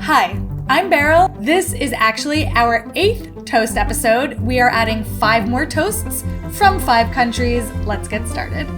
Hi, I'm Beryl. This is actually our 8th toast episode. We are adding 5 more toasts from 5 countries. Let's get started.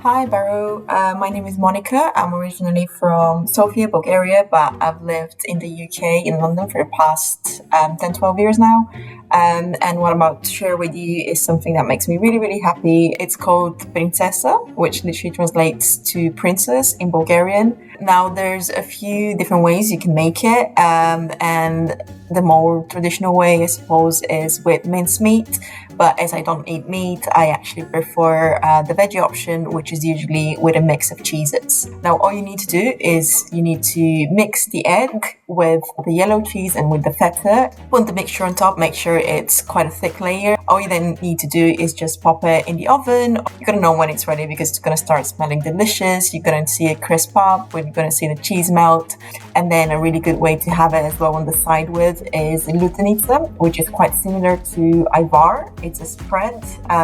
Hi, Beryl. My name is Monika. I'm originally from Sofia, Bulgaria, but I've lived in the UK, in London, for the past 10-12 years now. And what I'm about to share with you is something that makes me really, really happy. It's called princesa, which literally translates to princess in Bulgarian. Now, there's a few different ways you can make it. And the more traditional way, I suppose, is with mincemeat. But as I don't eat meat, I actually prefer the veggie option, which is usually with a mix of cheeses. Now, all you need to do is you need to mix the egg with the yellow cheese and with the feta. Put the mixture on top, make sure it's quite a thick layer. All you then need to do is just pop it in the oven. You're going to know when it's ready because it's going to start smelling delicious. You're going to see it crisp up, you're going to see the cheese melt. And then a really good way to have it as well on the side with is lutenica, which is quite similar to Ivar. It's a spread,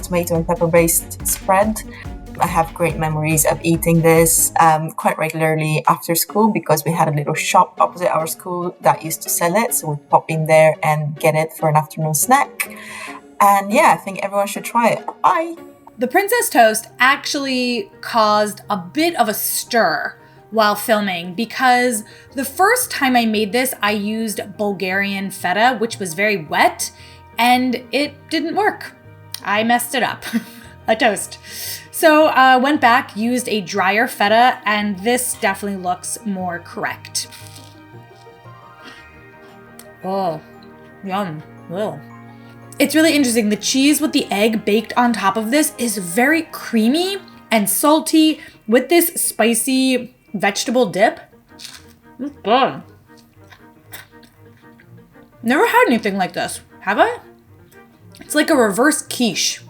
tomato and pepper based spread. I have great memories of eating this quite regularly after school because we had a little shop opposite our school that used to sell it. So we'd pop in there and get it for an afternoon snack. And yeah, I think everyone should try it. Bye! The Princess Toast actually caused a bit of a stir while filming because the first time I made this, I used Bulgarian feta, which was very wet, and it didn't work. I messed it up. A toast. So went back, used a drier feta, and this definitely looks more correct. Oh, yum. Ugh. It's really interesting. The cheese with the egg baked on top of this is very creamy and salty with this spicy vegetable dip. It's good. Never had anything like this, have I? It's like a reverse quiche.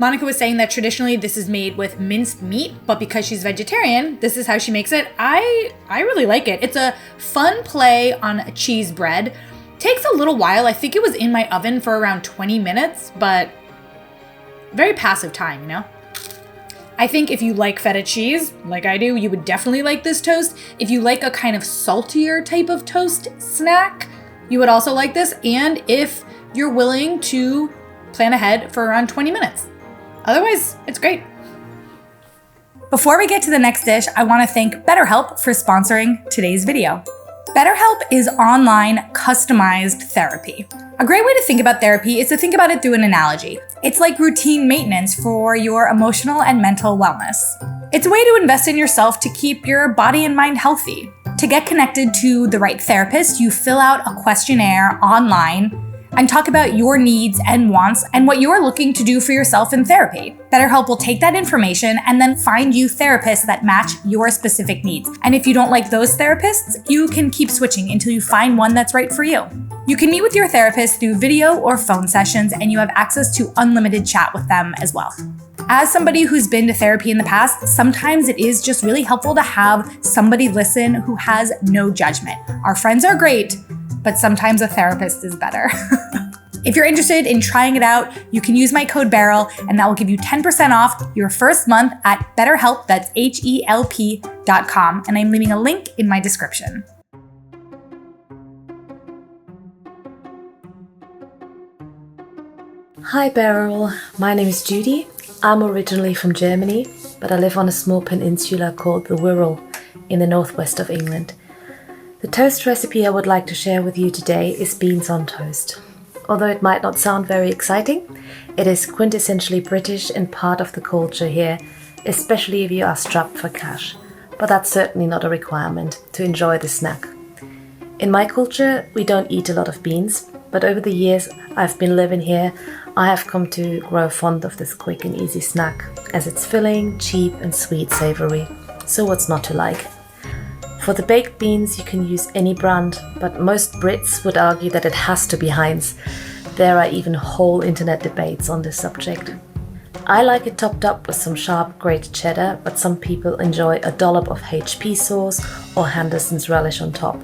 Monika was saying that traditionally this is made with minced meat, but because she's vegetarian, this is how she makes it. I really like it. It's a fun play on a cheese bread. Takes a little while. I think it was in my oven for around 20 minutes, but very passive time, you know? I think if you like feta cheese, like I do, you would definitely like this toast. If you like a kind of saltier type of toast snack, you would also like this. And if you're willing to plan ahead for around 20 minutes. Otherwise, it's great. Before we get to the next dish, I want to thank BetterHelp for sponsoring today's video. BetterHelp is online customized therapy. A great way to think about therapy is to think about it through an analogy. It's like routine maintenance for your emotional and mental wellness. It's a way to invest in yourself to keep your body and mind healthy. To get connected to the right therapist, you fill out a questionnaire online and talk about your needs and wants and what you're looking to do for yourself in therapy. BetterHelp will take that information and then find you therapists that match your specific needs. And if you don't like those therapists, you can keep switching until you find one that's right for you. You can meet with your therapist through video or phone sessions, and you have access to unlimited chat with them as well. As somebody who's been to therapy in the past, sometimes it is just really helpful to have somebody listen who has no judgment. Our friends are great, but sometimes a therapist is better. If you're interested in trying it out, you can use my code Beryl, and that will give you 10% off your first month at BetterHelp, that's HELP.com, and I'm leaving a link in my description. Hi Beryl, my name is Judy. I'm originally from Germany, but I live on a small peninsula called the Wirral in the northwest of England. The toast recipe I would like to share with you today is beans on toast. Although it might not sound very exciting, it is quintessentially British and part of the culture here, especially if you are strapped for cash. But that's certainly not a requirement to enjoy the snack. In my culture, we don't eat a lot of beans, but over the years I've been living here, I have come to grow fond of this quick and easy snack, as it's filling, cheap and sweet savoury. So what's not to like? For the baked beans, you can use any brand, but most Brits would argue that it has to be Heinz. There are even whole internet debates on this subject. I like it topped up with some sharp grated cheddar, but some people enjoy a dollop of HP sauce or Henderson's relish on top.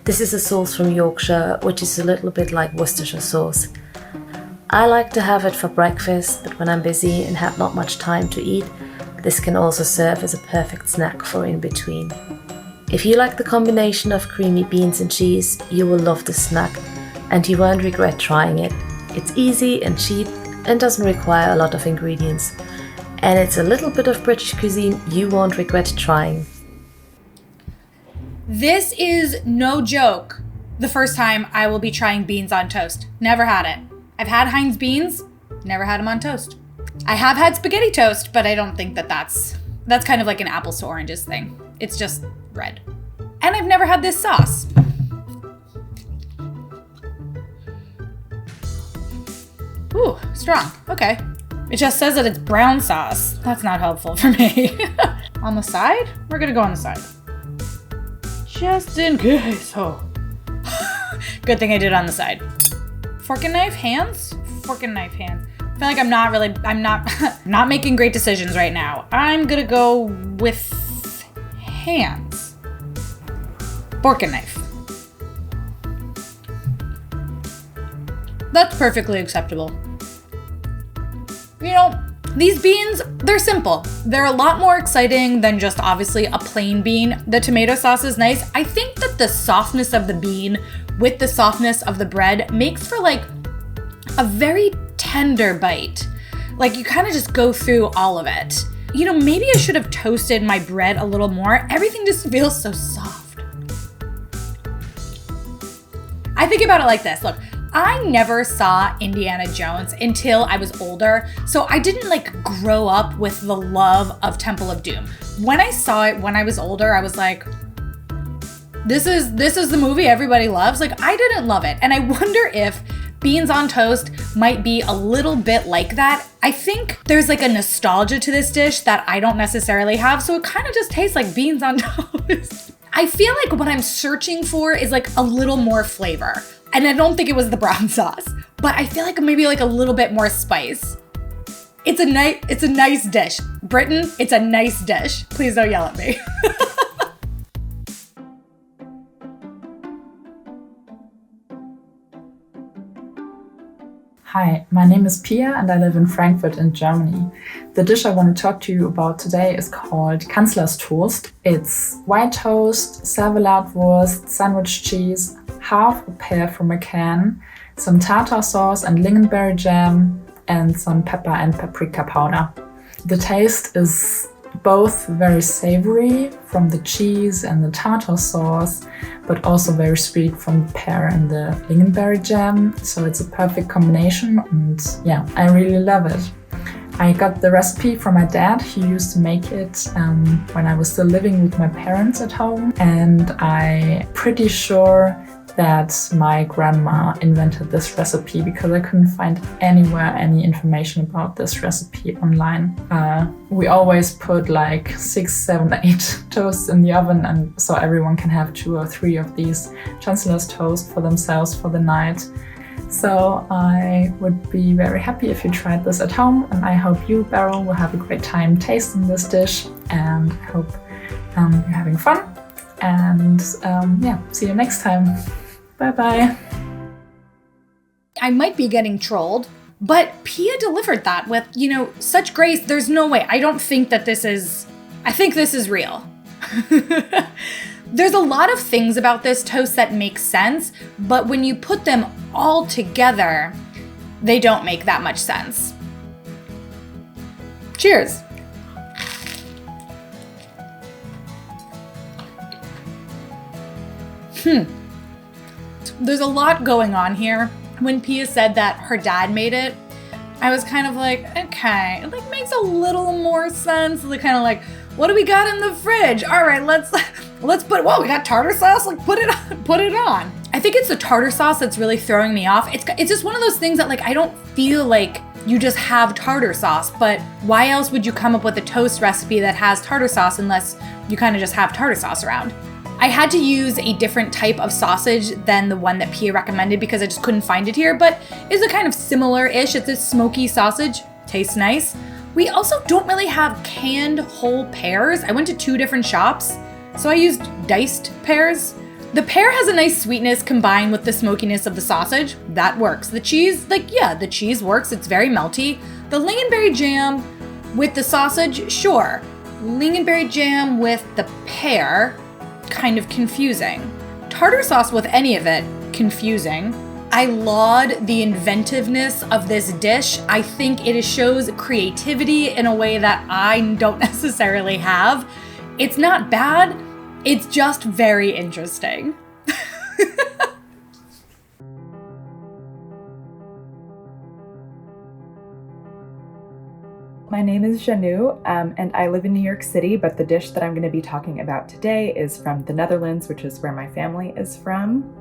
This is a sauce from Yorkshire, which is a little bit like Worcestershire sauce. I like to have it for breakfast, but when I'm busy and have not much time to eat, This can also serve as a perfect snack for in between. If you like the combination of creamy beans and cheese, you will love this snack and you won't regret trying it. It's easy and cheap and doesn't require a lot of ingredients. And it's a little bit of British cuisine you won't regret trying. This is no joke the first time I will be trying beans on toast. Never had it. I've had Heinz beans, never had them on toast. I have had spaghetti toast, but I don't think that's kind of like an apples to oranges thing. It's just red. And I've never had this sauce. Ooh, strong. Okay. It just says that it's brown sauce. That's not helpful for me. On the side? We're gonna go on the side. Just in case. Oh. Good thing I did it on the side. Fork and knife, hands? Fork and knife, hands. I feel like I'm not making great decisions right now. I'm gonna go with hands. Fork and knife. That's perfectly acceptable. You know, these beans, they're simple. They're a lot more exciting than just obviously a plain bean. The tomato sauce is nice. I think that the softness of the bean with the softness of the bread makes for like a very tender bite. Like you kind of just go through all of it. You know, maybe I should have toasted my bread a little more. Everything just feels so soft. I think about it like this. Look, I never saw Indiana Jones until I was older, so I didn't like grow up with the love of Temple of Doom. When I saw it when I was older, I was like, this is the movie everybody loves. Like, I didn't love it, and I wonder if beans on toast might be a little bit like that. I think there's like a nostalgia to this dish that I don't necessarily have, so it kind of just tastes like beans on toast. I feel like what I'm searching for is like a little more flavor. And I don't think it was the brown sauce, but I feel like maybe like a little bit more spice. It's a nice dish. Britain, it's a nice dish. Please don't yell at me. Hi, my name is Pia and I live in Frankfurt in Germany. The dish I want to talk to you about today is called Chancellor's toast. It's white toast, Cervelat wurst, sandwich cheese, half a pear from a can, some tartar sauce and lingonberry jam, and some pepper and paprika powder. The taste is both very savory from the cheese and the tartar sauce, but also very sweet from the pear and the lingonberry jam. So it's a perfect combination and yeah, I really love it. I got the recipe from my dad. He used to make it when I was still living with my parents at home, and I'm pretty sure that my grandma invented this recipe because I couldn't find anywhere any information about this recipe online. We always put like 6, 7, 8 toasts in the oven, and so everyone can have 2 or 3 of these Chancellor's toast for themselves for the night. So I would be very happy if you tried this at home, and I hope you, Beryl, will have a great time tasting this dish, and I hope you're having fun. And yeah, see you next time. Bye-bye. I might be getting trolled, but Pia delivered that with, you know, such grace. There's no way. I don't think that this is, I think this is real. There's a lot of things about this toast that make sense, but when you put them all together, they don't make that much sense. Cheers. There's a lot going on here. When Pia said that her dad made it, I was kind of like, okay, it like makes a little more sense. Like kind of like, what do we got in the fridge? All right, let's put, whoa, we got tartar sauce. Like put it on. I think it's the tartar sauce that's really throwing me off. It's just one of those things that like I don't feel like you just have tartar sauce, but why else would you come up with a toast recipe that has tartar sauce unless you kind of just have tartar sauce around? I had to use a different type of sausage than the one that Pia recommended because I just couldn't find it here, but it's a kind of similar-ish. It's a smoky sausage, tastes nice. We also don't really have canned whole pears. I went to 2 different shops, so I used diced pears. The pear has a nice sweetness combined with the smokiness of the sausage. That works. The cheese, like, yeah, the cheese works. It's very melty. The lingonberry jam, With the sausage, sure. Lingonberry jam with the pear, kind of confusing. Tartar sauce with any of it, confusing. I laud the inventiveness of this dish. I think it shows creativity in a way that I don't necessarily have. It's not bad, it's just very interesting. My name is Janou, and I live in New York City, but the dish that I'm going to be talking about today is from the Netherlands, which is where my family is from.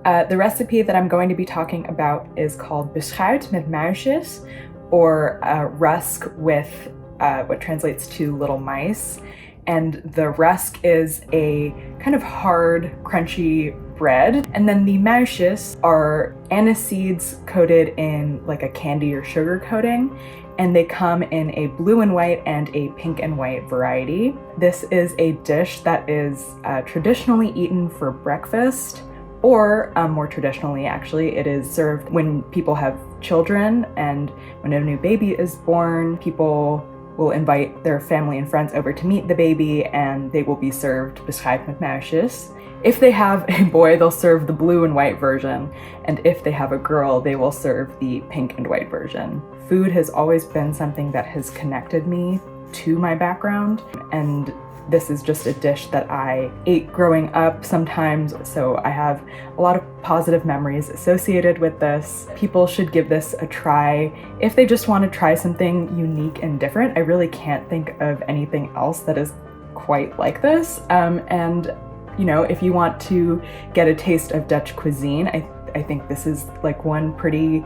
The recipe that I'm going to be talking about is called Beschuit Met Muisjes, or rusk with what translates to little mice. And the rusk is a kind of hard, crunchy bread. And then the muisjes are anise seeds coated in like a candy or sugar coating. And they come in a blue and white and a pink and white variety. This is a dish that is traditionally eaten for breakfast, or more traditionally, actually, it is served when people have children, and when a new baby is born, people will invite their family and friends over to meet the baby, and they will be served Beschuit met Muisjes. If they have a boy, they'll serve the blue and white version, and if they have a girl, they will serve the pink and white version. Food has always been something that has connected me to my background, and this is just a dish that I ate growing up sometimes, so I have a lot of positive memories associated with this. People should give this a try if they just want to try something unique and different. I really can't think of anything else that is quite like this. And you know, if you want to get a taste of Dutch cuisine, I think this is like one pretty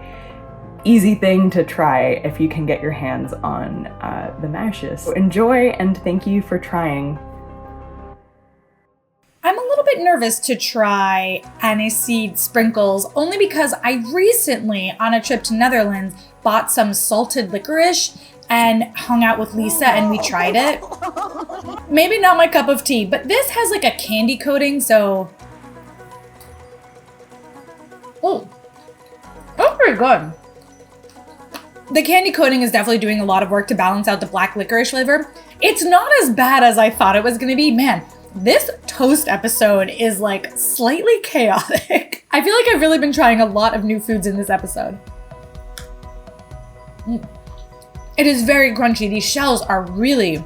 easy thing to try if you can get your hands on the muisjes. So enjoy, and thank you for trying. I'm a little bit nervous to try aniseed sprinkles, only because I recently, on a trip to Netherlands, bought some salted licorice and hung out with Lisa and we tried it. Maybe not my cup of tea, but this has like a candy coating, so... Oh, that's pretty good. The candy coating is definitely doing a lot of work to balance out the black licorice flavor. It's not as bad as I thought it was gonna be. Man, this toast episode is like slightly chaotic. I feel like I've really been trying a lot of new foods in this episode. It is very crunchy. These shells are really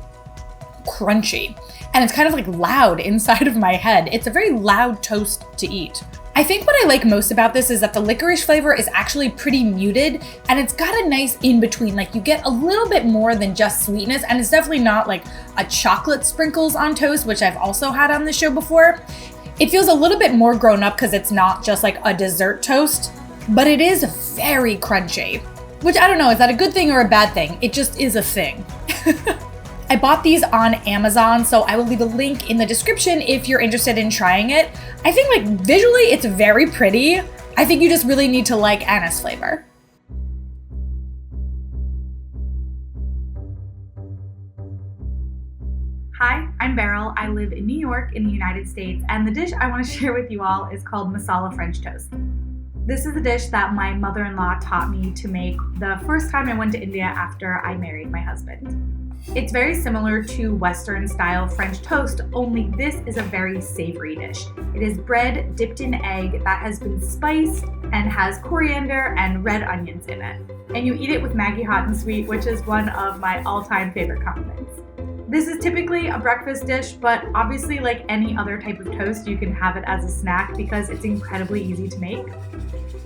crunchy, and it's kind of like loud inside of my head. It's a very loud toast to eat. I think what I like most about this is that the licorice flavor is actually pretty muted, and it's got a nice in-between. Like, you get a little bit more than just sweetness, and it's definitely not like a chocolate sprinkles on toast, which I've also had on the show before. It feels a little bit more grown up because it's not just like a dessert toast, but it is very crunchy. Which, I don't know, is that a good thing or a bad thing? It just is a thing. I bought these on Amazon, so I will leave a link in the description if you're interested in trying it. I think like visually it's very pretty. I think you just really need to like anise flavor. Hi, I'm Beryl. I live in New York in the United States, and the dish I want to share with you all is called Masala French toast. This is a dish that my mother-in-law taught me to make the first time I went to India after I married my husband. It's very similar to Western-style French toast, only this is a very savory dish. It is bread dipped in egg that has been spiced and has coriander and red onions in it. And you eat it with Maggi hot and sweet, which is one of my all-time favorite condiments. This is typically a breakfast dish, but obviously like any other type of toast, you can have it as a snack because it's incredibly easy to make.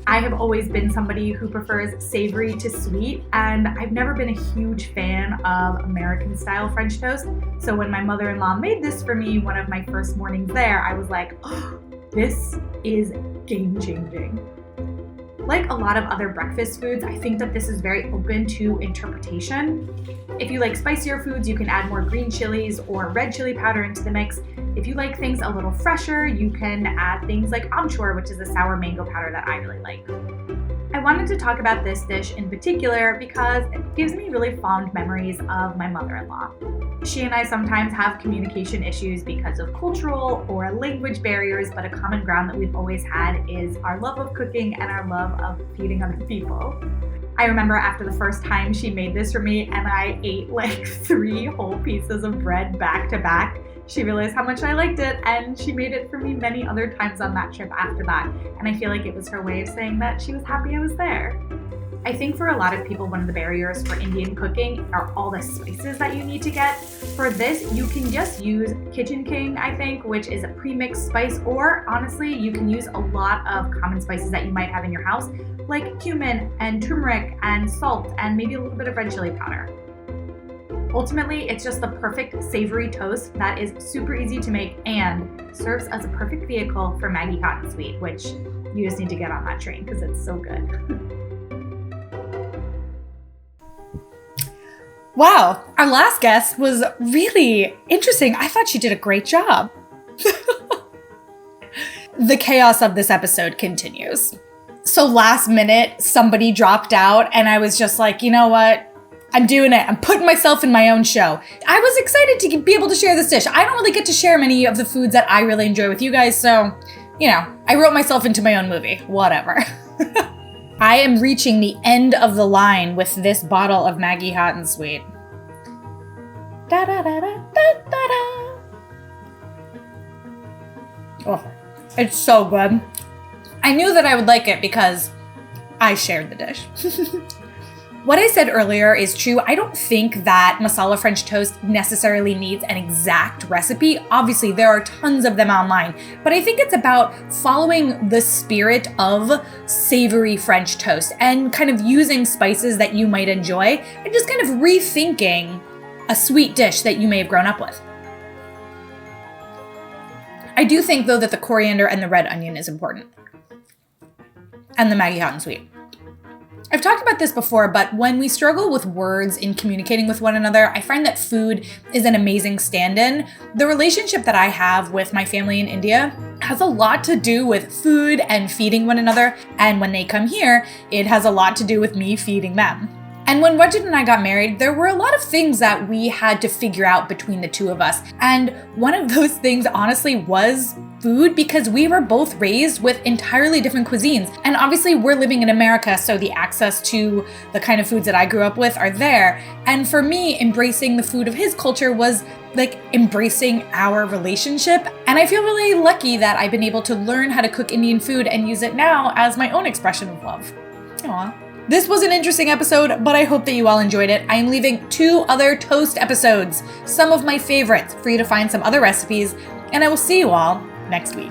I have always been somebody who prefers savory to sweet, and I've never been a huge fan of American-style French toast. So when my mother-in-law made this for me one of my first mornings there, I was like, oh, this is game-changing. Like a lot of other breakfast foods, I think that this is very open to interpretation. If you like spicier foods, you can add more green chilies or red chili powder into the mix. If you like things a little fresher, you can add things like amchur, which is a sour mango powder that I really like. I wanted to talk about this dish in particular because it gives me really fond memories of my mother-in-law. She and I sometimes have communication issues because of cultural or language barriers, but a common ground that we've always had is our love of cooking and our love of feeding other people. I remember after the first time she made this for me and I ate like 3 whole pieces of bread back to back. She realized how much I liked it and she made it for me many other times on that trip after that. And I feel like it was her way of saying that she was happy I was there. I think for a lot of people, one of the barriers for Indian cooking are all the spices that you need to get. For this, you can just use Kitchen King, I think, which is a pre-mixed spice, or honestly, you can use a lot of common spices that you might have in your house, like cumin and turmeric and salt and maybe a little bit of red chili powder. Ultimately, it's just the perfect savory toast that is super easy to make and serves as a perfect vehicle for Maggie Hot and Sweet, which you just need to get on that train because it's so good. Wow, our last guest was really interesting. I thought she did a great job. The chaos of this episode continues. So last minute, somebody dropped out and I was just like, you know what? I'm doing it. I'm putting myself in my own show. I was excited to be able to share this dish. I don't really get to share many of the foods that I really enjoy with you guys, so, I wrote myself into my own movie. Whatever. I am reaching the end of the line with this bottle of Maggie Hot and Sweet. Da da da da da da da. Oh, it's so good. I knew that I would like it because I shared the dish. What I said earlier is true. I don't think that masala French toast necessarily needs an exact recipe. Obviously, there are tons of them online, but I think it's about following the spirit of savory French toast and kind of using spices that you might enjoy and just kind of rethinking a sweet dish that you may have grown up with. I do think, though, that the coriander and the red onion is important. And the Maggie Hot and Sweet. I've talked about this before, but when we struggle with words in communicating with one another, I find that food is an amazing stand-in. The relationship that I have with my family in India has a lot to do with food and feeding one another. And when they come here, it has a lot to do with me feeding them. And when Rajat and I got married, there were a lot of things that we had to figure out between the two of us. And one of those things, honestly, was food, because we were both raised with entirely different cuisines. And obviously we're living in America, so the access to the kind of foods that I grew up with are there. And for me, embracing the food of his culture was like embracing our relationship. And I feel really lucky that I've been able to learn how to cook Indian food and use it now as my own expression of love. Aww. This was an interesting episode, but I hope that you all enjoyed it. I am leaving 2 other toast episodes, some of my favorites, for you to find some other recipes, and I will see you all next week.